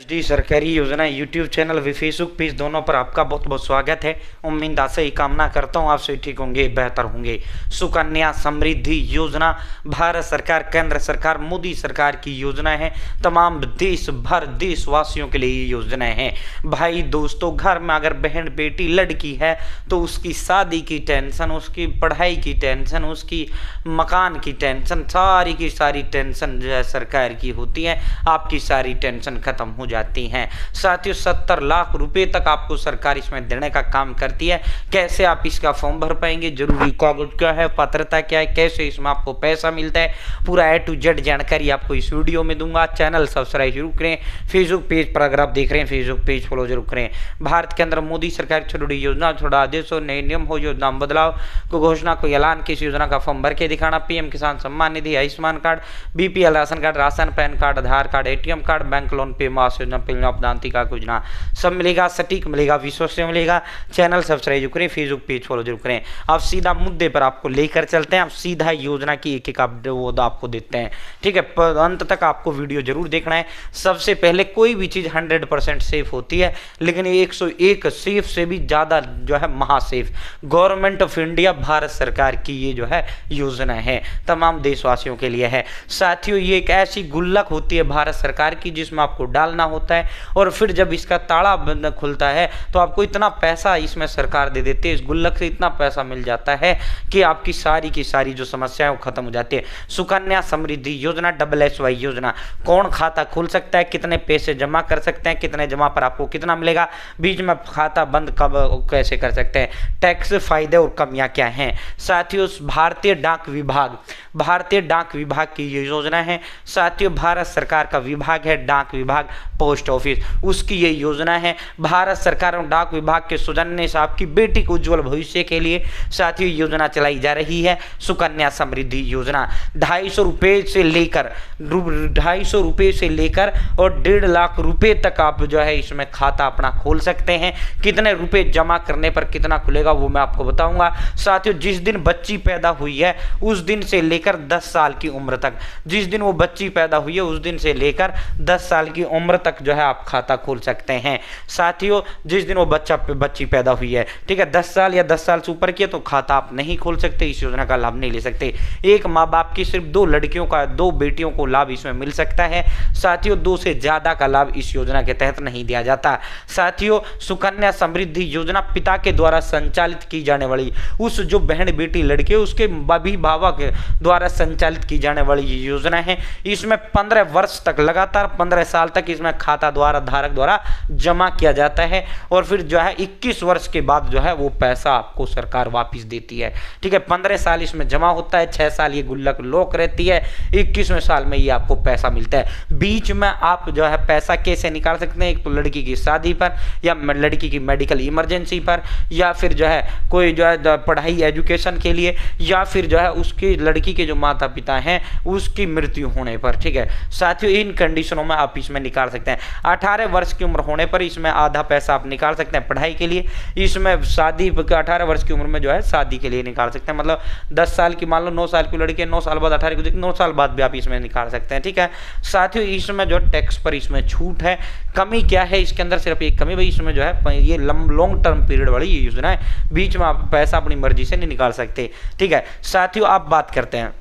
जी सरकारी योजना YouTube channel व फेसबुक पेज दोनों पर आपका बहुत बहुत स्वागत है। उम्मीद आशा ही कामना करता हूँ आप सभी ठीक होंगे, बेहतर होंगे। सुकन्या समृद्धि योजना भारत सरकार, केंद्र सरकार, मोदी सरकार की योजना है। तमाम देश भर देशवासियों के लिए ये योजनाएं हैं। भाई दोस्तों, घर में अगर बहन बेटी लड़की है तो उसकी शादी की टेंशन, उसकी पढ़ाई की टेंशन, उसकी मकान की टेंशन, सारी की सारी टेंशन जो है सरकार की होती है। आपकी सारी टेंशन खत्म हो जाती हैं। साथियों 70 लाख रुपए तक आपको सरकार इसमें देने का काम करती है। कैसे आप इसका फॉर्म भर पाएंगे, जरूरी कागज क्या है, पात्रता क्या है, कैसे इसमें आपको पैसा मिलता है, पूरा A to Z जानकारी आपको इस वीडियो में दूंगा। चैनल सब्सक्राइब जरूर करें। फेसबुक पेज पर अगर आप देख रहे हैं फेसबुक पेज फॉलो जरूर करें। भारत के अंदर मोदी सरकार की छोटी योजना, छोटा आदेश हो, नए नियम हो, योजना बदलाव को घोषणा को ऐलान, किस योजना का फॉर्म भर के दिखाना, PM Kisan Samman Nidhi, Ayushman card, BPL ration card, ration pan card, Aadhaar card, ATM card, bank loan पे मास योजना, दांती का योजना, सब मिलेगा, सटीक मिलेगा, विश्वसनीय मिलेगा। चैनल सब्सक्राइब जरूर करें, फेसबुक पेज फॉलो जरूर करें। अब सीधा मुद्दे पर आपको लेकर चलते हैं। आप सीधा योजना की एक एक वो आपको देते हैं, ठीक है। अंत तक आपको वीडियो जरूर देखना है। सबसे पहले कोई भी चीज 100% सेफ होती है, लेकिन 101 सेफ से भी ज्यादा जो है महासेफ गवर्नमेंट ऑफ इंडिया, भारत सरकार की ये जो है योजना है, तमाम देशवासियों के लिए है। साथियों ये एक ऐसी गुल्लक होती है भारत सरकार की जिसमें आपको डालना होता है, और फिर जब इसका ताला बंद खुलता है तो आपको इतना पैसा इसमें सरकार दे देती है। इस गुल्लक से इतना पैसा मिल जाता है कि आपकी सारी की सारी जो समस्याएं वो खत्म हो जाती है। सुकन्या समृद्धि योजना, SSY योजना, कौन खाता खोल सकता है, कितने पैसे जमा कर सकते हैं, कितने जमा पर आपको कितना मिलेगा, बीच में खाता बंद कब कैसे कर सकते हैं, टैक्स फायदे और कमियां क्या हैं। साथियों भारतीय डाक विभाग, भारतीय डाक विभाग की ये योजना है। साथियों भारत सरकार का विभाग है डाक विभाग, पोस्ट ऑफिस, उसकी ये योजना है। भारत सरकार और डाक विभाग के सौजन्य से आपकी बेटी को उज्जवल भविष्य के लिए साथियों योजना चलाई जा रही है, सुकन्या समृद्धि योजना। 250 रुपये से लेकर 250 रुपये से लेकर और 1.5 लाख रुपए तक आप जो है इसमें खाता अपना खोल सकते हैं। कितने रुपए जमा करने पर कितना खुलेगा वो मैं आपको बताऊंगा। साथियों जिस दिन बच्ची पैदा हुई है उस दिन से लेकर 10 साल की उम्र तक, जिस दिन वो बच्ची पैदा हुई है उस दिन से लेकर 10 साल की उम्र तक जो है आप खाता खोल सकते हैं। साथियों जिस दिन वो बच्ची पैदा हुई है, ठीक है, 10 साल या 10 साल से ऊपर की तो खाता आप नहीं खोल सकते, इस योजना का लाभ नहीं ले सकते। एक माँ बाप की सिर्फ 2 लड़कियों का, 2 बेटियों को लाभ इसमें मिल सकता है। साथियों 2 से ज्यादा का लाभ इस योजना के तहत नहीं दिया जाता। साथियों सुकन्या समृद्धि योजना पिता के द्वारा संचालित की जाने वाली, उस जो बहन बेटी लड़के उसके अभिभावक द्वारा संचालित की जाने वाली ये योजना है। इसमें 15 वर्ष तक, लगातार 15 साल तक इसमें खाता द्वारा धारक द्वारा जमा किया जाता है, और फिर जो है 21 वर्ष के बाद जो है वो पैसा आपको सरकार वापस देती है, ठीक है। 15 साल इसमें जमा होता है, 6 साल ये गुल्लक लॉक रहती है, 21वें साल में ये आपको पैसा मिलता है। बीच में आप जो है पैसा कैसे निकाल सकते हैं, एक तो लड़की की शादी पर, या लड़की की मेडिकल इमरजेंसी पर, या फिर जो है कोई जो है पढ़ाई एजुकेशन के लिए, या फिर जो है उसकी लड़की के जो माता पिता हैं उसकी मृत्यु होने पर, ठीक है। साथियों इन कंडीशनों में आप इसमें निकाल सकते हैं। 18 वर्ष की उम्र होने पर इसमें आधा पैसा आप निकाल सकते हैं पढ़ाई के लिए। इसमें शादी 18 वर्ष की उम्र में जो है शादी के लिए निकाल सकते हैं, मतलब 10 साल की मान लो 9 साल की लड़की है, 9 साल बाद 18 की, 9 साल बाद भी आप इसमें निकाल सकते हैं, ठीक है। साथियों इसमें जो टैक्स पर इसमें छूट है। कमी क्या है इसके अंदर, सिर्फ एक कमी भाई इसमें जो है ये लॉन्ग टर्म पीरियड वाली ये योजना है, बीच में आप पैसा अपनी मर्जी से नहीं निकाल सकते, ठीक है। साथियों आप बात करते हैं,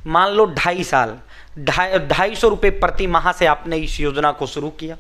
मान लो 2.5 साल, 250 रुपये प्रति माह से आपने इस योजना को शुरू किया,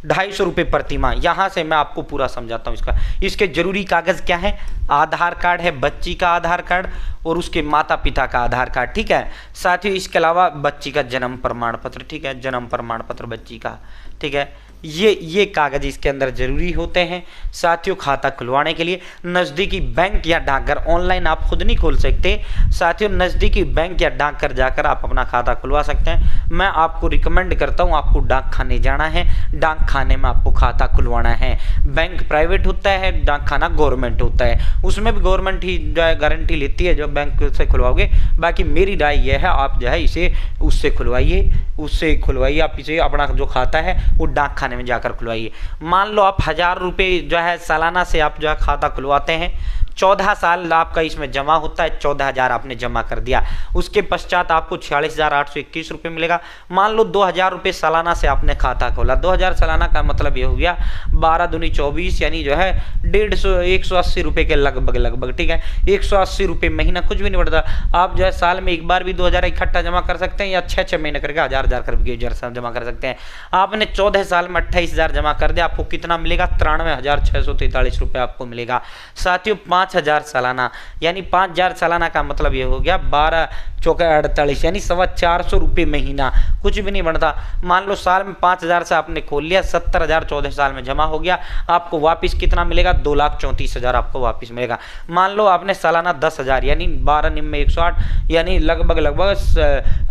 250 रुपये प्रति माह। यहाँ से मैं आपको पूरा समझाता हूँ इसका। इसके जरूरी कागज क्या है, आधार कार्ड है, बच्ची का आधार कार्ड और उसके माता पिता का आधार कार्ड, ठीक है। साथियों इसके अलावा बच्ची का जन्म प्रमाण पत्र, ठीक है, जन्म प्रमाण पत्र बच्ची का, ठीक है। ये कागज इसके अंदर जरूरी होते हैं। साथियों खाता खुलवाने के लिए नज़दीकी बैंक या डाकघर, ऑनलाइन आप खुद नहीं खोल सकते। साथियों नज़दीकी बैंक या डाकघर जाकर आप अपना खाता खुलवा सकते हैं। मैं आपको रिकमेंड करता हूं आपको डाक खाने जाना है, डाक खाने में आपको खाता खुलवाना है। बैंक प्राइवेट होता है, डाक खाना गवर्नमेंट होता है, उसमें भी गवर्नमेंट ही जो है गारंटी लेती है जो बैंक से खुलवाओगे। बाकी मेरी राय यह है आप जो है इसे उससे खुलवाइए, आप इसे अपना जो खाता है वो डाक खाने में जाकर खुलवाइए। मान लो आप 1000 रुपये जो है सालाना से आप जो है खाता खुलवाते हैं, 14 साल आपका इसमें जमा होता है, 14,000 आपने जमा कर दिया, उसके पश्चात आपको 46,821 रुपये मिलेगा। मान लो 2,000 रुपये सालाना से आपने खाता खोला, 2,000 सालाना का मतलब ये हो गया 12 दूनी 24, यानी जो है 180 रुपये के लगभग, ठीक है, 180 रुपये महीना, कुछ भी नहीं बढ़ता। आप जो है साल में एक बार भी 2,000 इकट्ठा जमा कर सकते हैं, या 6 महीने करके 1,000 करके जमा कर सकते हैं। आपने 14 साल में 28,000 जमा कर दिया, आपको कितना मिलेगा? 93,643 रुपये आपको मिलेगा। साथियों 5,000 सालाना, यानी 5,000 सालाना का मतलब ये हो गया 12 चौके 48, यानी 425 रुपये महीना, कुछ भी नहीं बढ़ता। मान लो साल में 5,000 से आपने खोल लिया, 70,000 14 साल में जमा हो गया, आपको वापस कितना मिलेगा? 2,34,000 आपको वापस मिलेगा। मान लो आपने सालाना 10,000, यानी 12 निम्न 108, यानी लगभग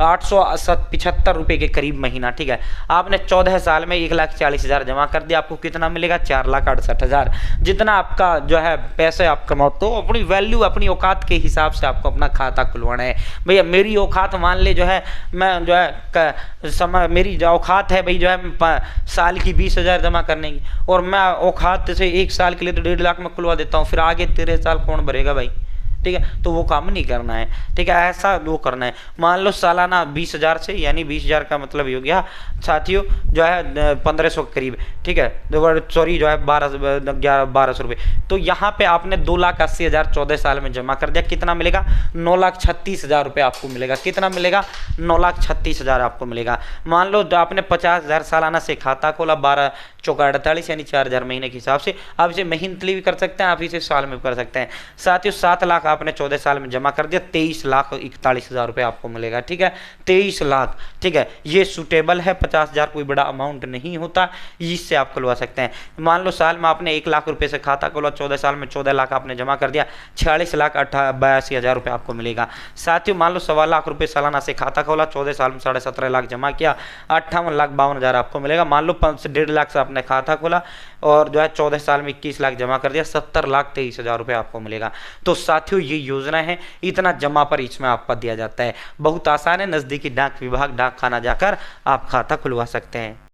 875 रुपये के करीब महीना, ठीक है। आपने 14 साल में 1,40,000 जमा कर दिया, आपको कितना मिलेगा? 4,68,000। जितना आपका जो है पैसे आप कमाओ, तो अपनी वैल्यू, अपनी औकात के हिसाब से आपको अपना खाता खुलवाना है। भैया मेरी औकात मान ले जो है, मैं जो है समय, मेरी जो औकात है भाई जो है साल की 20,000 जमा करने की, और मैं औकात से 1 साल के लिए तो 1.5 लाख में खुलवा देता हूँ, फिर आगे 13 साल कौन भरेगा भाई, ठीक है। तो वो काम नहीं करना है, ठीक है, ऐसा वो करना है। मान लो सालाना 20,000 से, यानी 20,000 का मतलब हो गया साथियों जो है 1,500 के करीब, ठीक है, सॉरी जो है 1200 रुपये। तो यहाँ पे आपने 2,80,000 14 साल में जमा कर दिया, कितना मिलेगा? 9,36,000 रुपये आपको मिलेगा। कितना मिलेगा? 9,36,000 आपको मिलेगा। मान लो आपने 50,000 सालाना से खाता खोला, 12 चौका 48, यानी 4,000 महीने के हिसाब से। आप इसे महीनतली भी कर सकते हैं, आप इसे साल में भी कर सकते हैं। साथियों 7 लाख आपने 14 साल में जमा कर दिया, 23,41,000 रुपये आपको मिलेगा, ठीक है, 23 लाख, ठीक है। ये सूटेबल है, 50,000 कोई बड़ा अमाउंट नहीं होता, इससे आप खुलवा सकते हैं। मान लो साल में आपने 1 लाख रुपये से खाता खोला, 14 साल में 14 लाख आपने जमा कर दिया, 46,82,000 रुपये आपको मिलेगा। साथियों मान लो 1.25 लाख रुपये सालाना से खाता खोला, 14 साल में 17.5 लाख जमा किया, 58,52,000 आपको मिलेगा। मान लो 1.5 लाख से आपने खाता खोला और जो है 14 साल में 21 लाख जमा कर दिया, 70,23,000 रुपये आपको मिलेगा। तो साथियों ये योजना है, इतना जमा पर इसमें आपका दिया जाता है। बहुत आसान है, नज़दीकी डाक विभाग, डाक खाना जाकर आप खाता खुलवा सकते हैं।